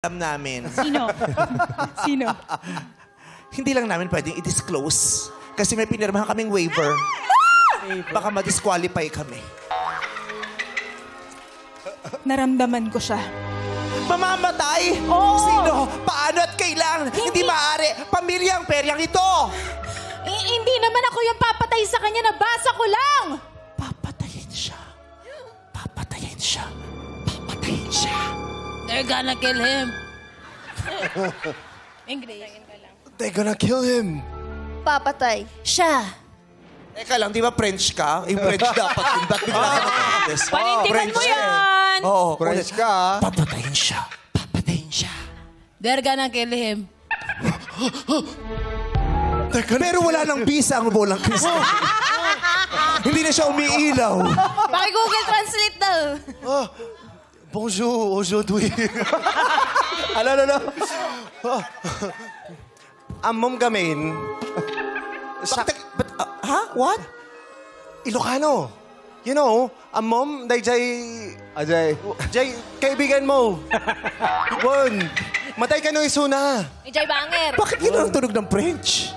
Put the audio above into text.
alam namin. Sino? Sino? Hindi lang namin pwedeng i-disclose. Kasi may pinirmahan kaming waiver. Baka ma-disqualify kami. Naramdaman ko siya. Mamamatay? Oo. Sino? Paano at kailan? Hindi maaari. Pamilyang peryang ito. Hindi naman ako yung papatay sa kanya. Nabasa ko lang. Papatayin siya. Papatayin siya. Papatayin siya. They're gonna kill him. English. They're gonna kill him. Papatay. Siya. Teka lang, di ba French ka? Yung French dapat. Yung ba't bigla ka na-practice? Panindigan mo yan. Oo. French ka, ah. Papatayin siya. Papatayin siya. They're gonna kill him. Pero wala nang bisa ang bolang Christmas. Hindi na siya umiilaw. Paki-Google Translate daw. Bonjour, aujourd'hui. Ano. Amom gamin. Ha? What? Ilocano. You know, amom, dayjay... Ajay. Jay, kaibigan mo. Won. Matay ka nung isuna. Ijay Banger. Bakit yun ang tunog ng French?